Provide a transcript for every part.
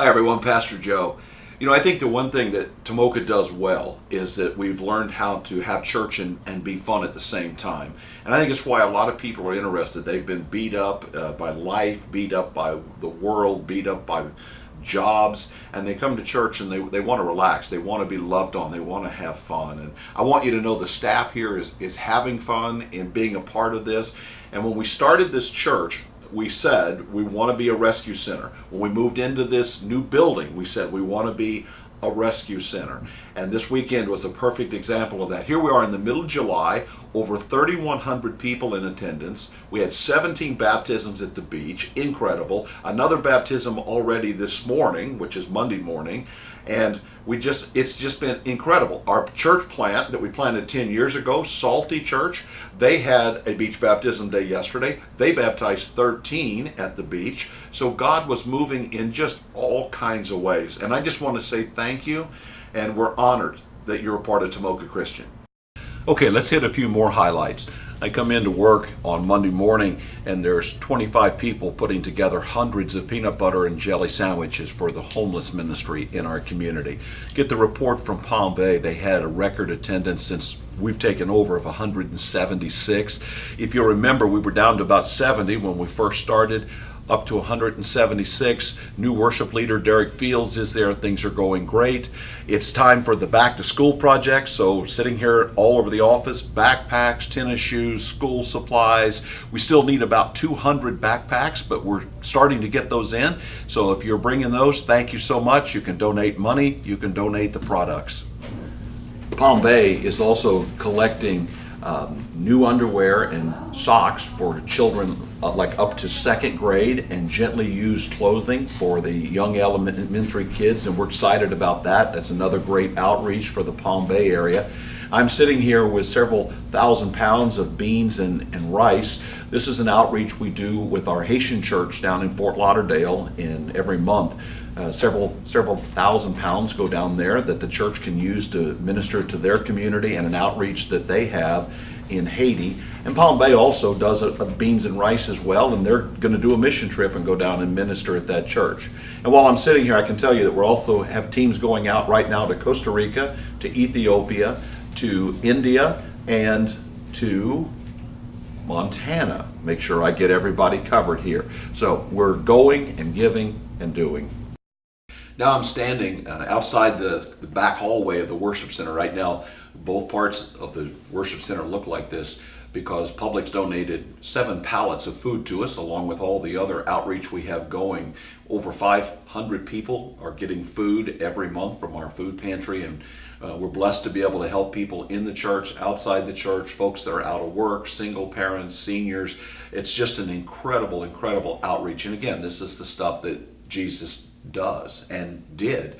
Hi everyone, Pastor Joe. I think the one thing that Tomoka does well is that we've learned how to have church and be fun at the same time. And I think it's why a lot of people are interested. They've been beat up by life, beat up by the world, beat up by jobs, and they come to church and they want to relax. They want to be loved on. They want to have fun. And I want you to know the staff here is having fun in being a part of this. And when we started this church, we said we want to be a rescue center. When we moved into this new building, we said we want to be a rescue center. And this weekend was a perfect example of that. Here we are in the middle of July, over 3,100 people in attendance. We had 17 baptisms at the beach, incredible. Another baptism already this morning, which is Monday morning. And it's just been incredible. Our church plant that we planted 10 years ago, Salty Church, they had a beach baptism day yesterday. They baptized 13 at the beach. So God was moving in just all kinds of ways. And I just want to say thank you, and we're honored that you're a part of Tomoka Christian. Okay, let's hit a few more highlights. I come into work on Monday morning and there's 25 people putting together hundreds of peanut butter and jelly sandwiches for the homeless ministry in our community. Get the report from Palm Bay. They had a record attendance since we've taken over of 176. If you remember, we were down to about 70 when we first started, up to 176. New worship leader Derek Fields is there. Things are going great. It's time for the back to school project. So sitting here all over the office, backpacks, tennis shoes, school supplies. We still need about 200 backpacks, but we're starting to get those in. So if you're bringing those, thank you so much. You can donate money. You can donate the products. Palm Bay is also collecting new underwear and socks for children like up to second grade, and gently used clothing for the young elementary kids, and we're excited about that. That's another great outreach for the Palm Bay area. I'm sitting here with several thousand pounds of beans and rice. This is an outreach we do with our Haitian church down in Fort Lauderdale in every month. Several thousand pounds go down there that the church can use to minister to their community, and an outreach that they have in Haiti. And Palm Bay also does a beans and rice as well, and they're going to do a mission trip and go down and minister at that church. And while I'm sitting here, I can tell you that we also have teams going out right now to Costa Rica, to Ethiopia, to India, and to Montana. Make sure I get everybody covered here. So we're going and giving and doing. Now I'm standing outside the back hallway of the worship center right now. Both parts of the worship center look like this because Publix donated 7 pallets of food to us, along with all the other outreach we have going. Over 500 people are getting food every month from our food pantry, and we're blessed to be able to help people in the church, outside the church, folks that are out of work, single parents, seniors. It's just an incredible, incredible outreach. And again, this is the stuff that Jesus does and did.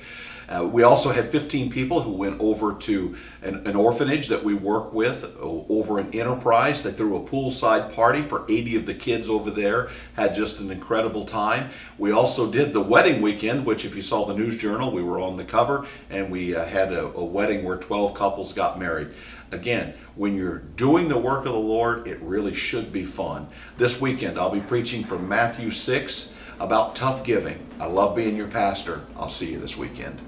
We also had 15 people who went over to an orphanage that we work with over in Enterprise. They threw a poolside party for 80 of the kids over there, had just an incredible time. We also did the wedding weekend, which if you saw the News Journal, we were on the cover, and we had a wedding where 12 couples got married. Again, when you're doing the work of the Lord, it really should be fun. This weekend, I'll be preaching from Matthew 6 about tough giving. I love being your pastor. I'll see you this weekend.